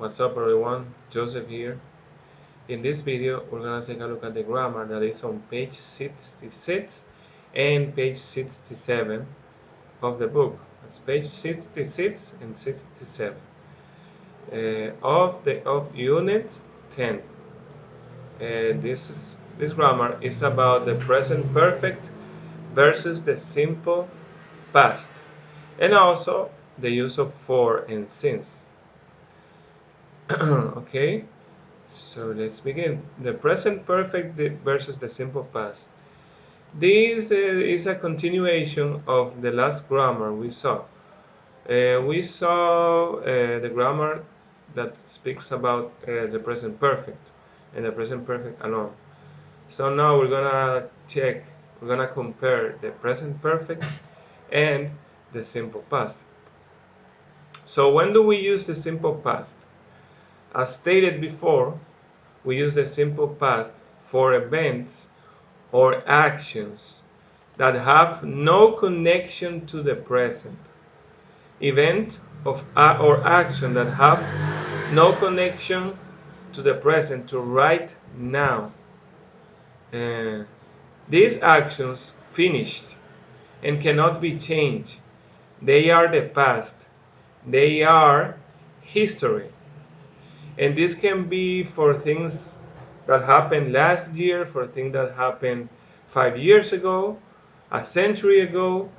What's up everyone, Joseph here. In this video we're going to take a look at the grammar that is on page 66 and page 67 of the book. That's page 66 and 67 of unit 10. This grammar is about the present perfect versus the simple past, and also the use of for and since. Okay, so let's begin. The present perfect versus the simple past. This is a continuation of the last grammar we saw. We saw the grammar that speaks about the present perfect and the present perfect alone. So now we're gonna compare the present perfect and the simple past. So when do we use the simple past? As stated before, we use the simple past for events or actions that have no connection to the present. Event or action that have no connection to the present, to right now. These actions finished and cannot be changed. They are the past. They are history. And this can be for things that happened last year, for things that happened 5 years ago, a century ago,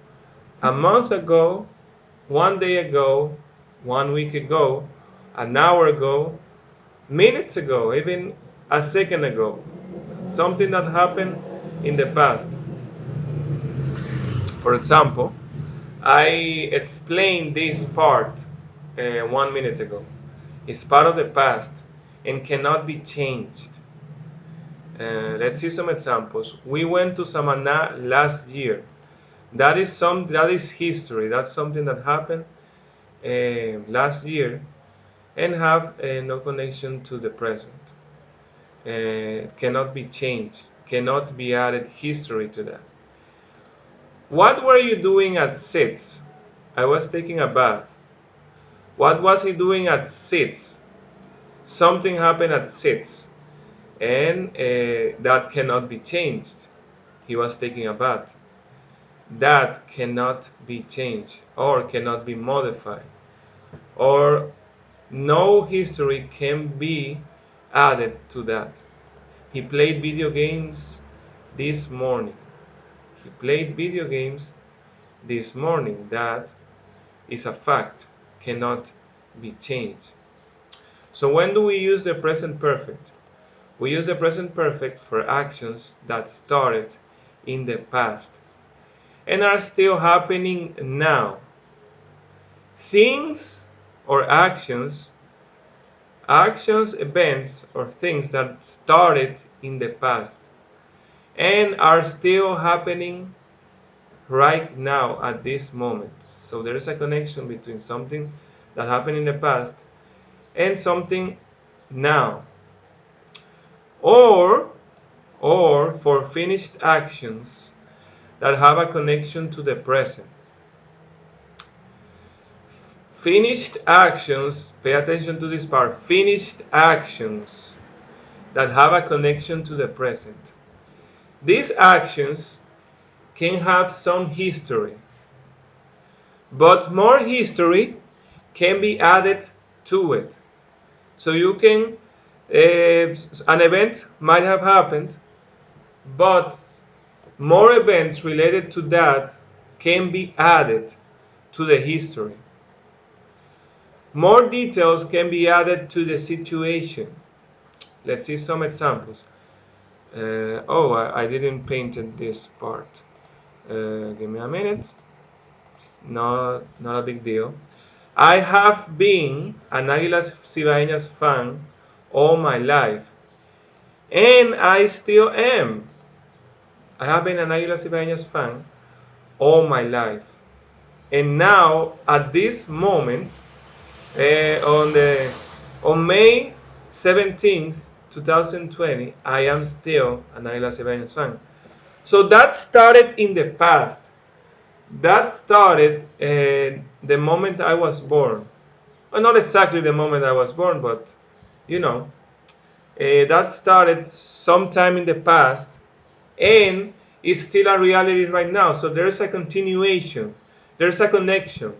a month ago, 1 day ago, 1 week ago, an hour ago, minutes ago, even a second ago. Something that happened in the past. For example, I explained this part 1 minute ago. It's part of the past and cannot be changed. Let's see some examples. We went to Samaná last year. That is history. That's something that happened last year and have no connection to the present. Cannot be changed. Cannot be added history to that. What were you doing at 6? I was taking a bath. What was he doing at 6? Something happened at 6. And that cannot be changed. He was taking a bath. That cannot be changed or cannot be modified, or no history can be added to that. He played video games this morning. He played video games this morning. That is a fact, cannot be changed. So when do we use the present perfect? We use the present perfect for actions that started in the past and are still happening now. Things or actions, events, or things that started in the past and are still happening right now at this moment. So there is a connection between something that happened in the past and something now. Or for finished actions that have a connection to the present. Finished actions, pay attention to this part, finished actions that have a connection to the present. These actions can have some history, but more history can be added to it. So you can, an event might have happened, but more events related to that can be added to the history. More details can be added to the situation. Let's see some examples. I didn't paint this part. Give me a minute. Not a big deal. I have been an Águilas Cibaeñas fan all my life, and I still am. I have been an Águilas Cibaeñas fan all my life, and now at this moment, on May 17th, 2020, I am still an Águilas Cibaeñas fan. So that started in the past. That started the moment I was born. Well, not exactly the moment I was born, but you know, that started sometime in the past and is still a reality right now. So there's a continuation, there's a connection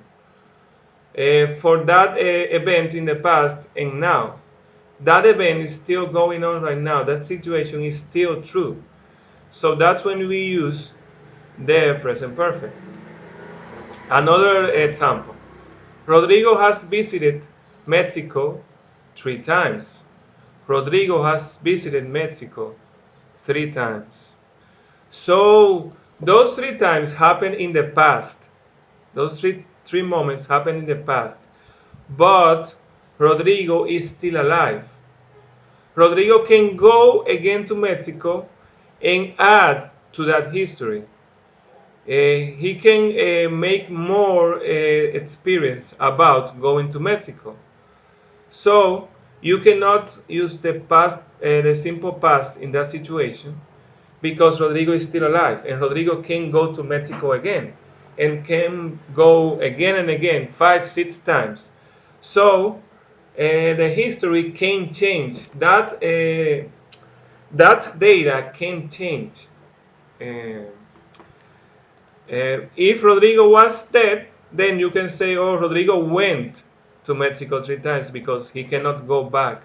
for that event in the past and now. That event is still going on right now. That situation is still true. So that's when we use the present perfect. Another example, Rodrigo has visited Mexico 3 times. Rodrigo has visited Mexico 3 times. So those 3 times happened in the past. Those three moments happened in the past. But Rodrigo is still alive. Rodrigo can go again to Mexico and add to that history. He can make more experience about going to Mexico. So you cannot use the past, the simple past in that situation because Rodrigo is still alive and Rodrigo can go to Mexico again and can go again and again 5, 6 times. So the history can change. That data can change. Uh, if Rodrigo was dead, then you can say, oh, Rodrigo went to Mexico 3 times because he cannot go back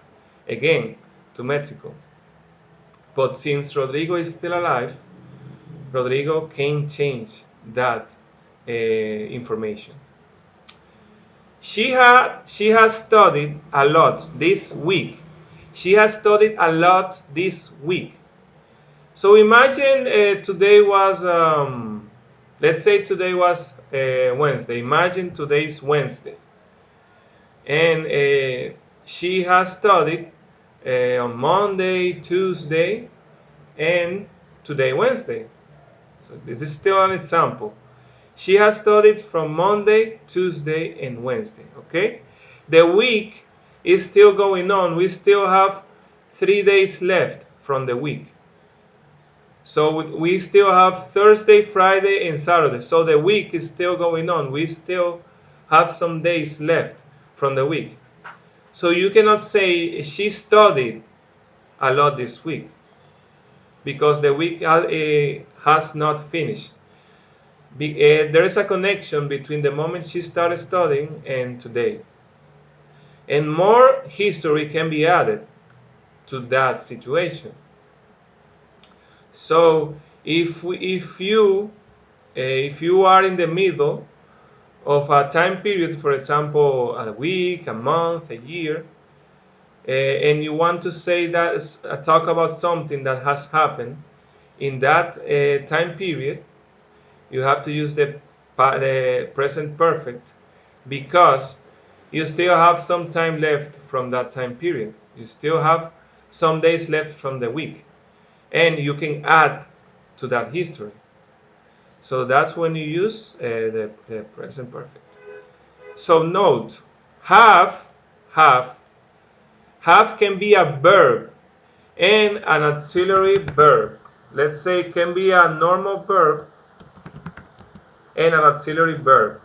again to Mexico. But since Rodrigo is still alive, Rodrigo can change that information. She has studied a lot this week. She has studied a lot this week. So imagine today was, let's say today was Wednesday. Imagine today's Wednesday. And she has studied on Monday, Tuesday, and today, Wednesday. So this is still an example. She has studied from Monday, Tuesday, and Wednesday. Okay? The week is still going on. We still have 3 days left from the week. So we still have Thursday, Friday, and Saturday. So the week is still going on. We still have some days left from the week. So you cannot say she studied a lot this week because the week has not finished. There is a connection between the moment she started studying and today. And more history can be added to that situation. So if you are in the middle of a time period, for example, a week, a month, a year, and you want to say that, talk about something that has happened in that time period, you have to use the present perfect because you still have some time left from that time period. You still have some days left from the week, and you can add to that history. So that's when you use the present perfect. So note, have, have, have can be a verb and an auxiliary verb. Let's say it can be a normal verb and an auxiliary verb.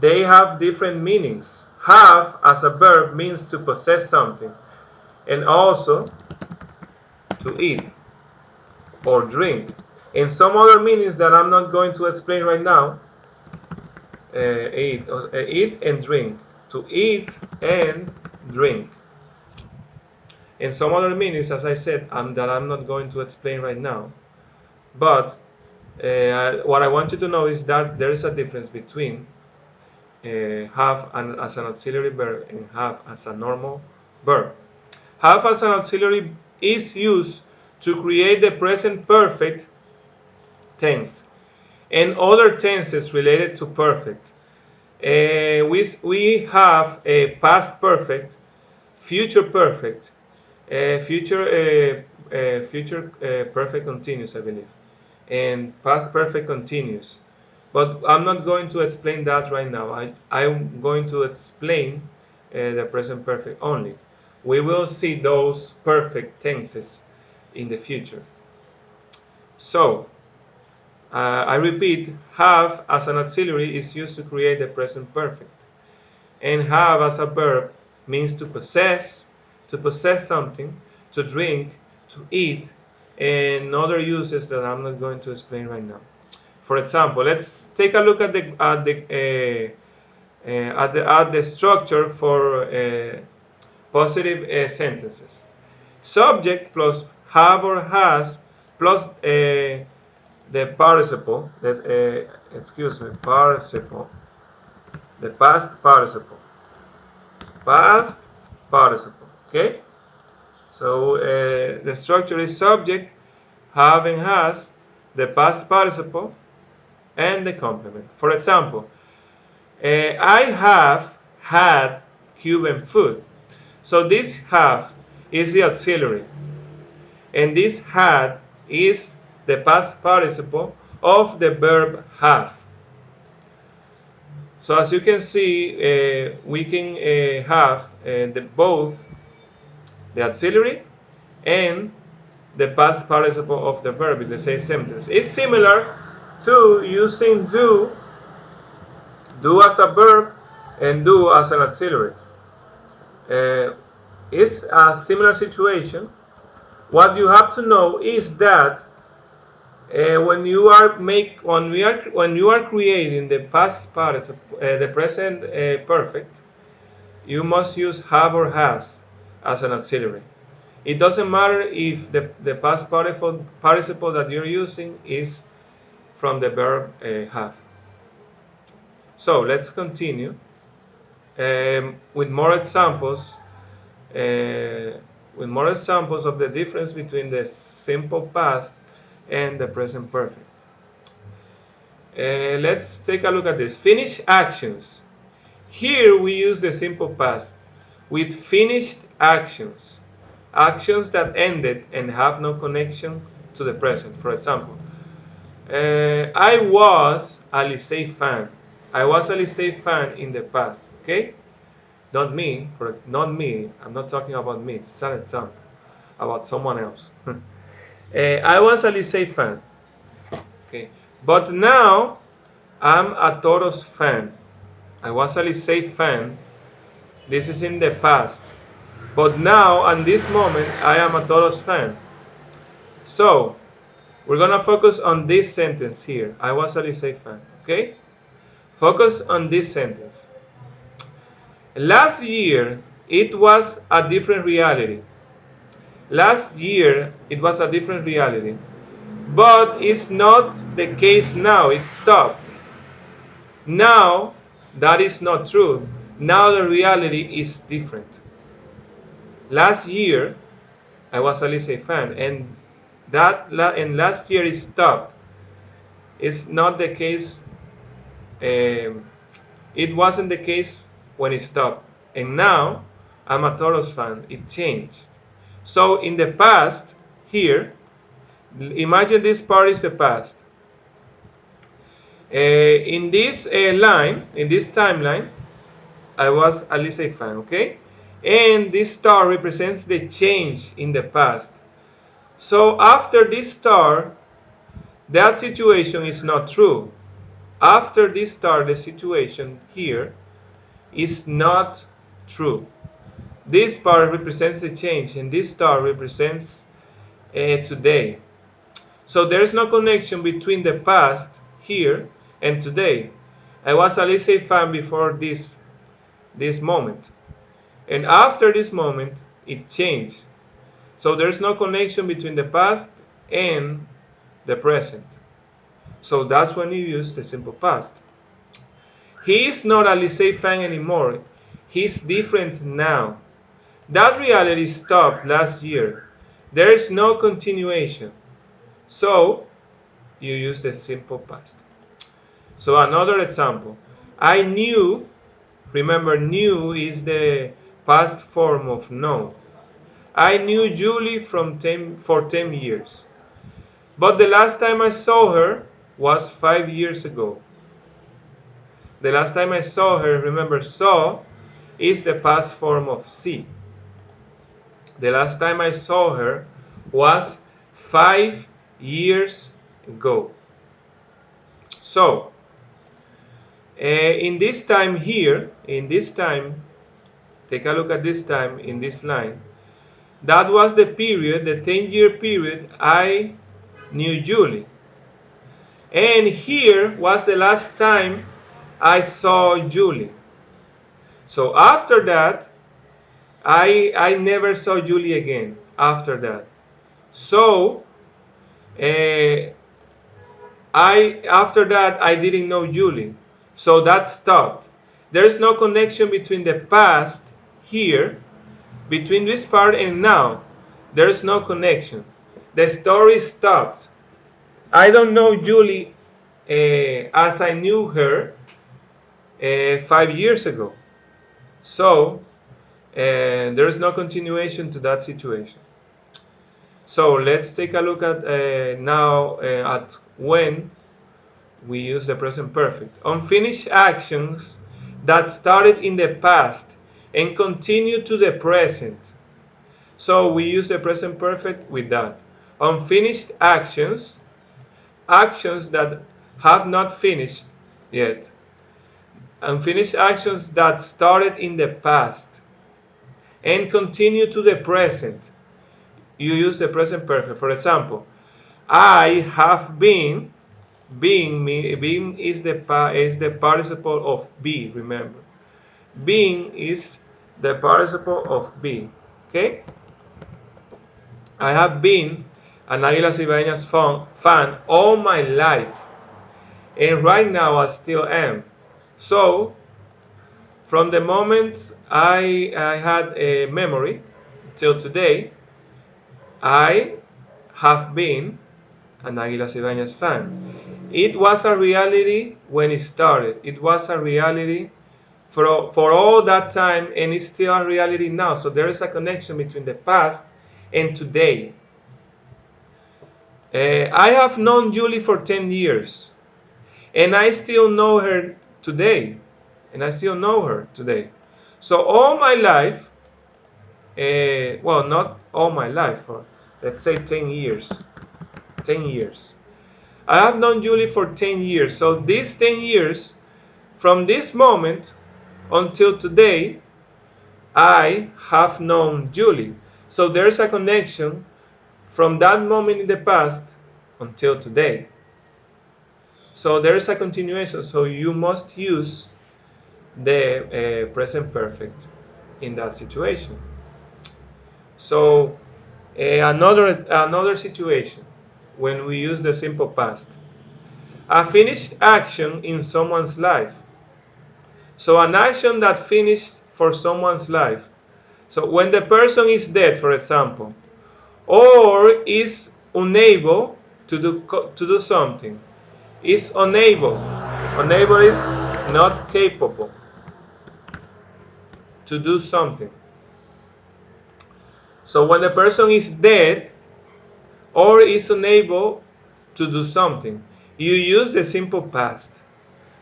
They have different meanings. Have as a verb means to possess something and also to eat or drink. And some other meanings that I'm not going to explain right now, eat and drink. To eat and drink. And some other meanings, as I said, that I'm not going to explain right now. But what I want you to know is that there is a difference between have as an auxiliary verb and have as a normal verb. Have as an auxiliary is used to create the present perfect tense and other tenses related to perfect. We have a past perfect, future perfect, future perfect continuous, I believe, and past perfect continuous. But I'm not going to explain that right now. I'm going to explain the present perfect only. We will see those perfect tenses in the future. So, I repeat, have as an auxiliary is used to create the present perfect. And have as a verb means to possess something, to drink, to eat, and other uses that I'm not going to explain right now. For example, let's take a look at the structure for positive sentences. Subject plus have or has plus the participle. Let's excuse me, participle. The past participle. Okay. So the structure is subject, have and has, the past participle, and the complement. For example, I have had Cuban food. So this have is the auxiliary, and this had is the past participle of the verb have. So as you can see, we can have both the auxiliary and the past participle of the verb in the same sentence. It's similar to using do as a verb and do as an auxiliary. Uh, it's a similar situation. What you have to know is that when you are creating the past participle, the present perfect, you must use have or has as an auxiliary. It doesn't matter if the past participle that you're using is from the verb have. So let's continue with more examples. Uh, with more examples of the difference between the simple past and the present perfect. Let's take a look at this. Finished actions. Here we use the simple past with finished actions. Actions that ended and have no connection to the present. For example, I was a Licey fan. I was a Licey fan in the past. Okay? Not me. I'm not talking about me. It's an example about someone else. I was a Licey fan. Okay? But now I'm a Toros fan. I was a Licey fan. This is in the past. But now, at this moment, I am a Toros fan. So, we're going to focus on this sentence here. I was a Licey fan. Okay? Focus on this sentence. Last year, it was a different reality. Last year, it was a different reality. But it's not the case now. It stopped. Now, that is not true. Now the reality is different. Last year, I was a Licey fan, and last year it stopped. It's not the case. Um, it wasn't the case when it stopped, and now I'm a Toros fan. It changed. So in the past, here, imagine this part is the past. In this in this timeline, I was a Licey fan, okay? And this star represents the change in the past. So after this star, that situation is not true. After this star, the situation here is not true. This part represents the change, and this star represents today. So there is no connection between the past here and today. I was a Licey fan before this moment. And after this moment, it changed. So there's no connection between the past and the present. So that's when you use the simple past. He is not a Licey fan anymore. He's different now. That reality stopped last year. There is no continuation. So you use the simple past. So another example. I knew, remember, knew is the past form of know. I knew Julie for 10 years. But the last time I saw her was 5 years ago. The last time I saw her, remember, saw is the past form of see. The last time I saw her was 5 years ago. So, In this time here, in this time, take a look at this time in this line. That was the period, the 10-year period, I knew Julie. And here was the last time I saw Julie. So after that, I never saw Julie again after that. So I after that I didn't know Julie. So that stopped. There's no connection between the past here, between this part and now. There's no connection. The story stopped. I don't know Julie as I knew her 5 years ago. So there's no continuation to that situation. So let's take a look at now at when we use the present perfect. Unfinished actions that started in the past and continue to the present. So we use the present perfect with that. Unfinished actions, actions that have not finished yet. Unfinished actions that started in the past and continue to the present. You use the present perfect. For example, I have been. Being is the participle of be. Remember, being is the participle of be. Okay. I have been an Águilas Ibaeñas fan all my life, and right now I still am. So, from the moment I had a memory till today, I have been an Águilas Ibaeñas fan. It was a reality when it started. It was a reality for all that time, and it's still a reality now. So there is a connection between the past and today. I have known Julie for 10 years, and I still know her today. And I still know her today. So all my life, well, not all my life, let's say 10 years. 10 years. I have known Julie for 10 years. So these 10 years, from this moment until today, I have known Julie. So there's a connection from that moment in the past until today. So there is a continuation. So you must use the present perfect in that situation. So another situation when we use the simple past. A finished action in someone's life. So an action that finished for someone's life. So when the person is dead, for example, or is unable to do something, is unable. Unable is not capable to do something. So when the person is dead or is unable to do something, you use the simple past.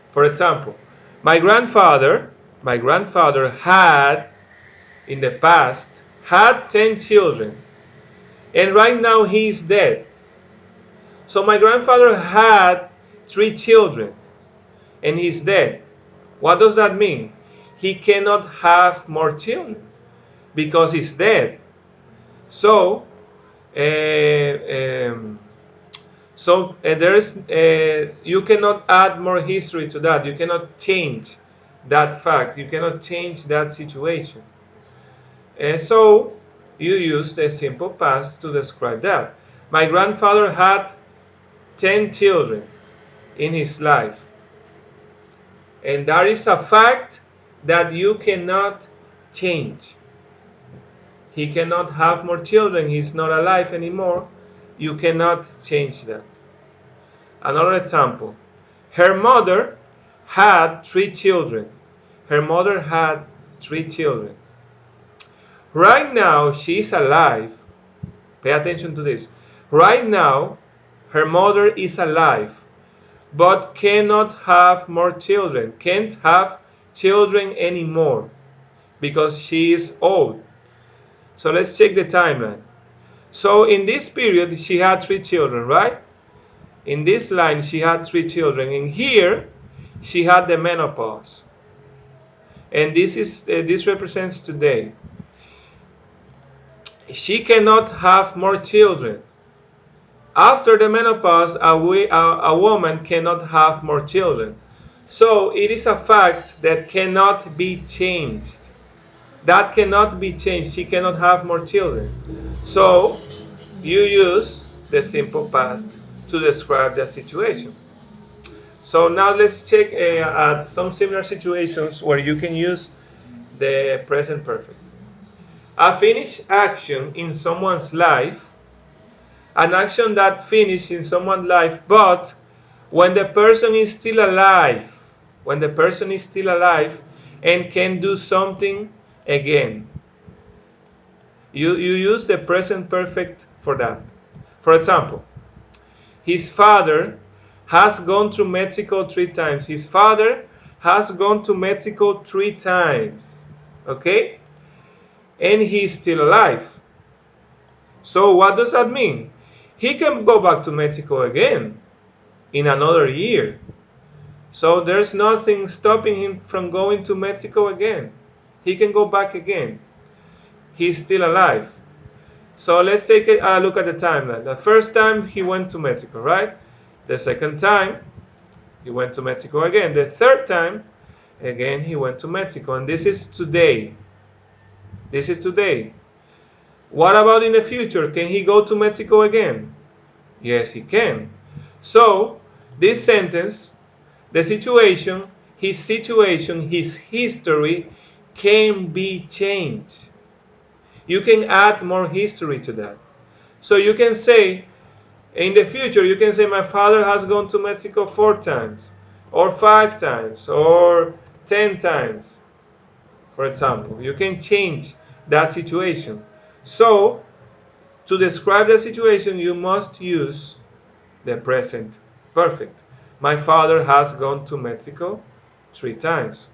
For example, my grandfather had in the past had 10 children, and right now he is dead. So my grandfather had 3 children and he's dead. What does that mean? He cannot have more children because he's dead. So there is you cannot add more history to that. You cannot change that fact. You cannot change that situation. And so you use the simple past to describe that. My grandfather had 10 children in his life. And that is a fact that you cannot change. He cannot have more children. He's not alive anymore. You cannot change that. Another example. Her mother had 3 children. Her mother had 3 children. Right now, she's alive. Pay attention to this. Right now, her mother is alive, but cannot have more children. Can't have children anymore because she is old. So let's check the timeline. So in this period, she had 3 children, right? In this line, she had 3 children. And here, she had the menopause. And this represents today. She cannot have more children. After the menopause, a woman cannot have more children. So it is a fact that cannot be changed. That cannot be changed. She cannot have more children. So you use the simple past to describe the situation. So now let's check at some similar situations where you can use the present perfect. A finished action in someone's life, an action that finished in someone's life, but when the person is still alive, when the person is still alive and can do something again. You use the present perfect for that. For example, his father has gone to Mexico 3 times. His father has gone to Mexico 3 times. Okay? And he's still alive. So what does that mean? He can go back to Mexico again in another year. So there's nothing stopping him from going to Mexico again. He can go back again. He's still alive. So let's take a look at the timeline. The first time he went to Mexico, right? The second time he went to Mexico again. The third time, again he went to Mexico. And this is today. This is today. What about in the future? Can he go to Mexico again? Yes, he can. So this sentence, the situation, his history can be changed. You can add more history to that. So you can say, in the future, you can say, my father has gone to Mexico 4 times, or 5 times, or 10 times, for example. You can change that situation. So, to describe the situation, you must use the present perfect. My father has gone to Mexico 3 times.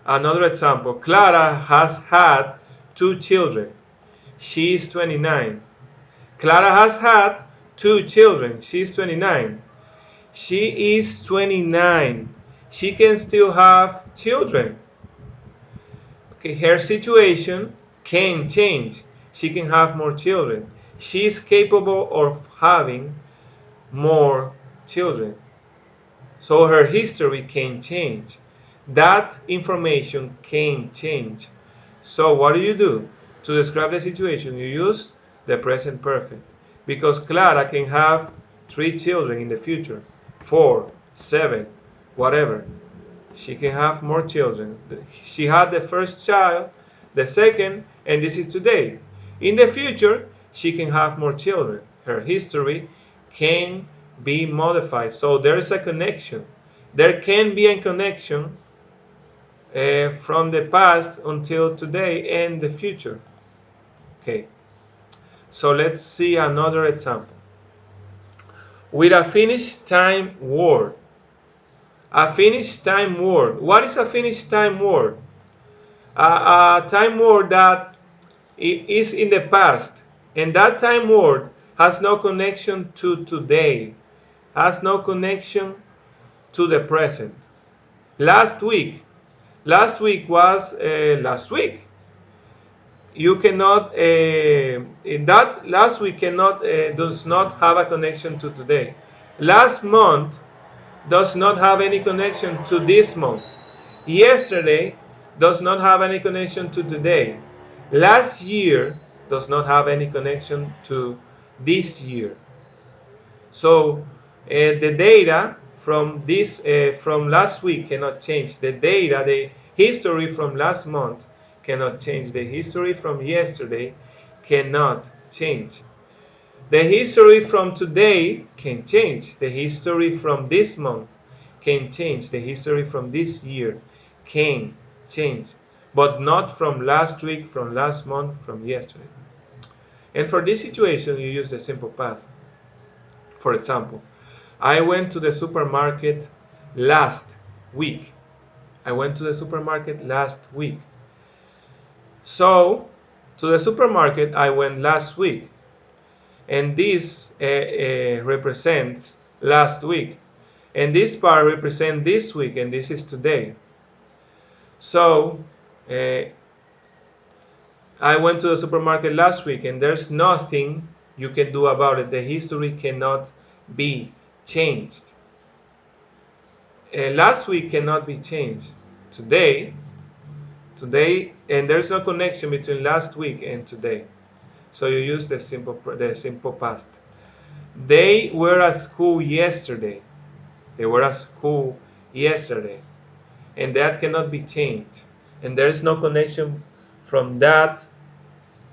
Another example, Clara has had 2 children. She is 29. Clara has had 2 children. She's 29. She is 29. She can still have children. Okay, her situation can change. She can have more children. She is capable of having more children. So her history can change. That information can change. So what do? To describe the situation, you use the present perfect. Because Clara can have 3 children in the future, 4, 7, whatever. She can have more children. She had the first child, the second, and this is today. In the future, she can have more children. Her history can be modified. So there is a connection. There can be a connection from the past until today and the future. Okay, so let's see another example. With a finished time word. A finished time word. What is a finished time word? A time word that is in the past, and that time word has no connection to today, has no connection to the present. Last week. Last week was last week. You cannot in that last week cannot does not have a connection to today. Last month does not have any connection to this month. Yesterday does not have any connection to today. Last year does not have any connection to this year. So the data from this from last week cannot change. The data, the history from last month cannot change. The history from yesterday cannot change. The history from today can change. The history from this month can change. The history from this year can change. But not from last week, from last month, from yesterday. And for this situation, you use the simple past. For example, I went to the supermarket last week. I went to the supermarket last week. So, to the supermarket, I went last week. And this represents last week. And this part represents this week, and this is today. So uh, I went to the supermarket last week, and there's nothing you can do about it. The history cannot be changed. Last week cannot be changed. Today, and there's no connection between last week and today. So you use the simple past. They were at school yesterday. They were at school yesterday, and that cannot be changed. And there is no connection from that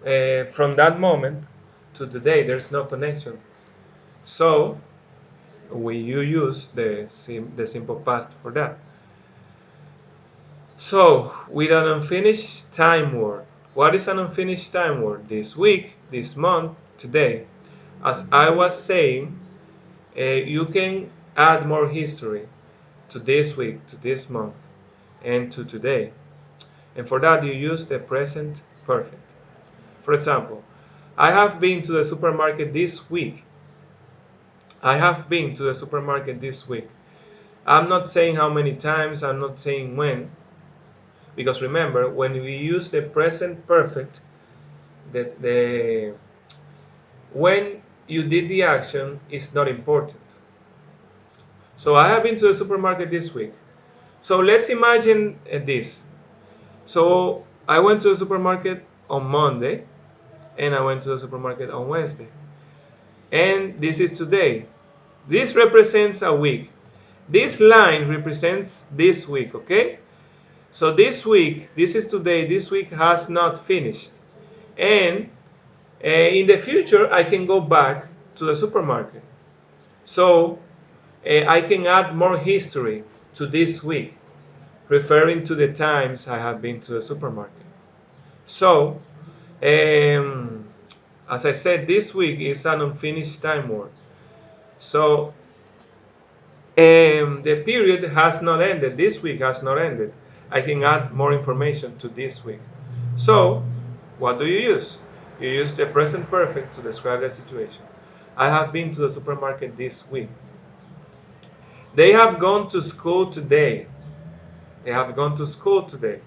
moment to today. There's no connection. So you use the simple past for that. So with an unfinished time word, what is an unfinished time word? This week, this month, today. As I was saying, you can add more history to this week, to this month, and to today. And for that, you use the present perfect. For example, I have been to the supermarket this week. I have been to the supermarket this week. I'm not saying how many times, I'm not saying when, because remember, when we use the present perfect, the when you did the action is not important. So I have been to the supermarket this week. So let's imagine this. So I went to the supermarket on Monday, and I went to the supermarket on Wednesday. And this is today. This represents a week. This line represents this week, okay? So this week, this is today, this week has not finished. And in the future, I can go back to the supermarket. So I can add more history to this week, referring to the times I have been to the supermarket. So, as I said, this week is an unfinished time word. So the period has not ended. This week has not ended. I can add more information to this week. So, what do you use? You use the present perfect to describe the situation. I have been to the supermarket this week. They have gone to school today. They have gone to school today.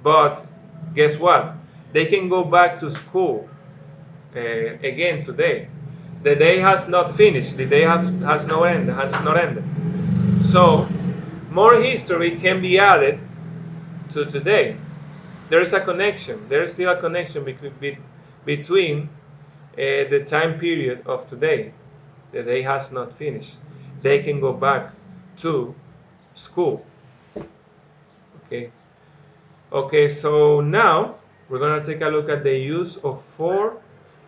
But guess what? They can go back to school again today. The day has not finished. The day has no end. Has not ended. So more history can be added to today. There is a connection. There is still a connection between the time period of today. The day has not finished. They can go back to school. Okay. Okay, so now we're going to take a look at the use of for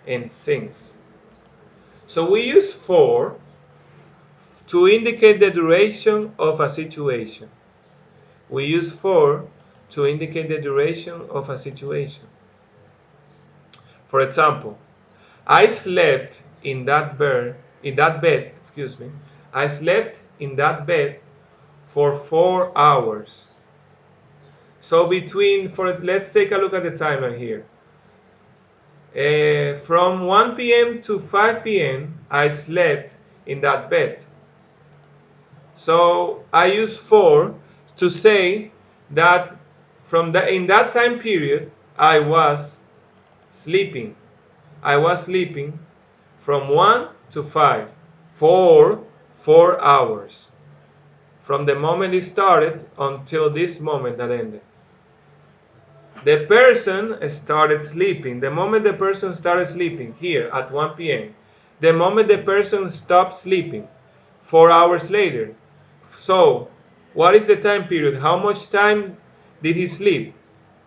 and since. So we use for to indicate the duration of a situation. We use for to indicate the duration of a situation. For example, I slept in that bed, excuse me. I slept in that bed for 4 hours. So let's take a look at the timeline here. From 1 p.m. to 5 p.m. I slept in that bed. So I use for to say that in that time period I was sleeping. I was sleeping from 1 to 5 for 4 hours. From the moment it started until this moment that ended. The person started sleeping. The moment the person started sleeping here at 1 p.m. The moment the person stopped sleeping 4 hours later. So, what is the time period? How much time did he sleep?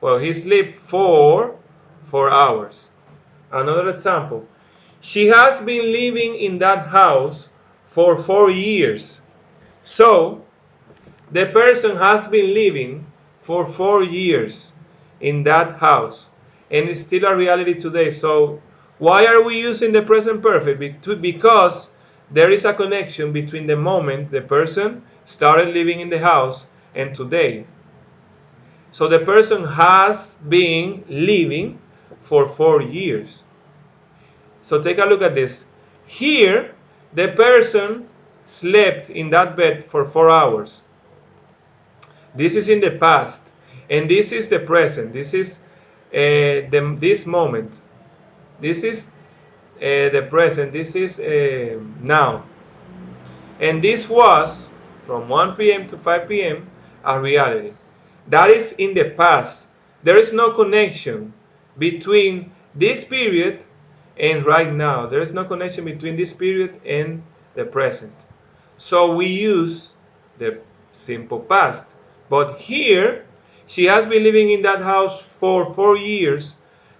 Well, he slept for 4 hours. Another example. She has been living in that house for 4 years. So, the person has been living for 4 years in that house, and it's still a reality today. So why are we using the present perfect? Because there is a connection between the moment the person started living in the house and today. So the person has been living for 4 years. So take a look at this. Here, the person slept in that bed for 4 hours. This is in the past, and this is the present. This is this moment. This is the present. This is now. And this was from 1 p.m. to 5 p.m. a reality. That is in the past. There is no connection between this period and right now. There is no connection between this period and the present. So we use the simple past. But here, she has been living in that house for 4 years.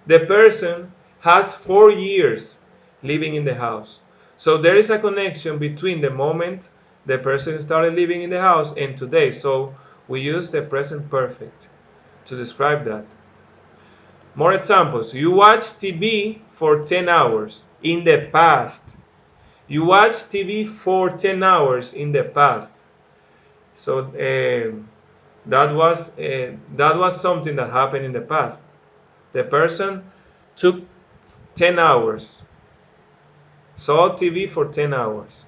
The person has 4 years living in the house. So there is a connection between the moment the person started living in the house and today. So we use the present perfect to describe that. More examples. You watch TV for 10 hours in the past. You watch TV for 10 hours in the past. So that was something that happened in the past. The person took 10 hours, saw TV for 10 hours.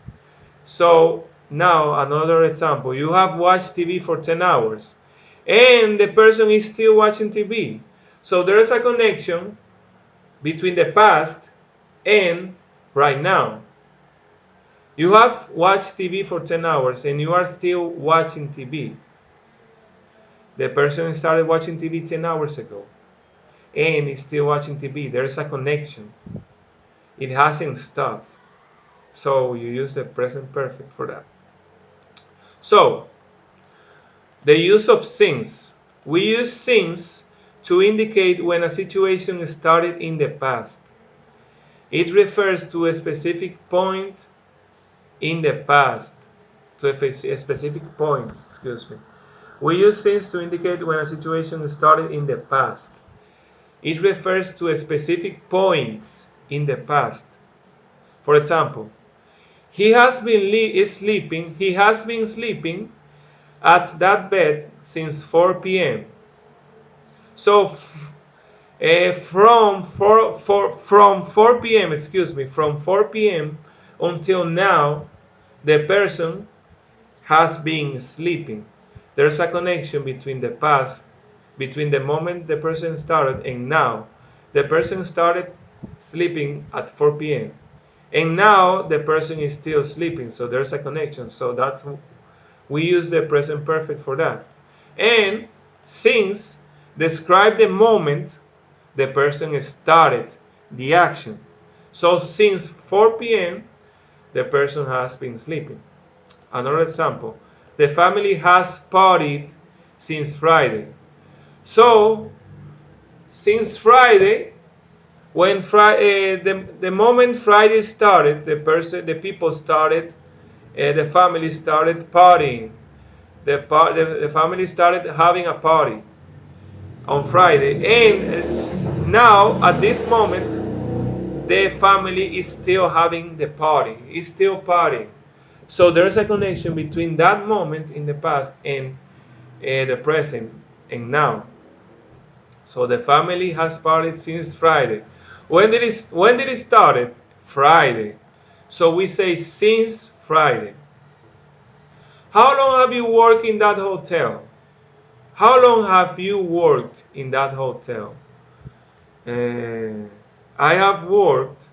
So now another example. You have watched TV for 10 hours and the person is still watching TV. So there is a connection between the past and right now. You have watched TV for 10 hours and you are still watching TV. The person started watching TV 10 hours ago and is still watching TV. There is a connection. It hasn't stopped. So you use the present perfect for that. So, the use of since. We use since to indicate when a situation started in the past. It refers to a specific point in the past. To a specific points, excuse me. We use since to indicate when a situation started in the past. It refers to a specific points in the past. For example, he has been sleeping. He has been sleeping at that bed since 4 p.m. So from 4 p.m. excuse me, from 4 p.m. until now, the person has been sleeping. There's a connection between the past, between the moment the person started and now. The person started sleeping at 4 p.m. and now the person is still sleeping. So there's a connection. So that's we use the present perfect for that. And since describe the moment the person started the action. So since 4 p.m. the person has been sleeping. Another example, the family has partied since Friday. So since Friday, when the moment Friday started, the people started, the family started partying. The family started having a party on Friday, and now at this moment, the family is still having the party, is still partying. So there's a connection between that moment in the past and the present and now. So the family has partied since Friday. When did it started? Friday. So we say since Friday. How long have you worked in that hotel? How long have you worked in that hotel? I have worked.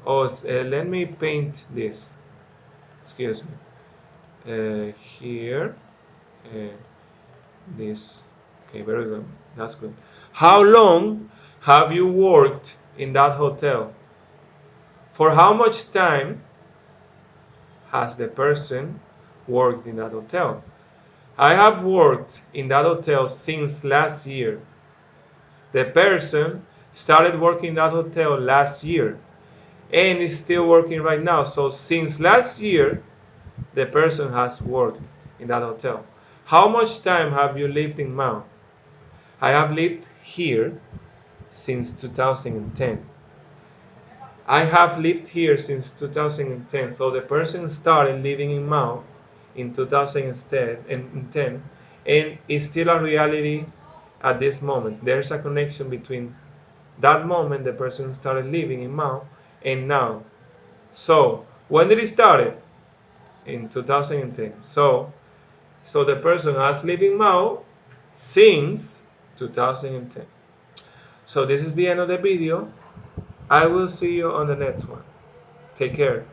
Oh, let me paint this. Excuse me. Here. Uh, this. Okay, very good. That's good. How long have you worked in that hotel? For how much time has the person worked in that hotel? I have worked in that hotel since last year. The person started working in that hotel last year and is still working right now. So since last year, the person has worked in that hotel. How much time have you lived in Mao? I have lived here since 2010. I have lived here since 2010. So the person started living in Mao in 2010 and is still a reality at this moment. There's a connection between that moment the person started living in Mao and now. So when did it start? in 2010. So the person has living mouth since 2010. So this is the end of the video. I will see you on the next one. Take care.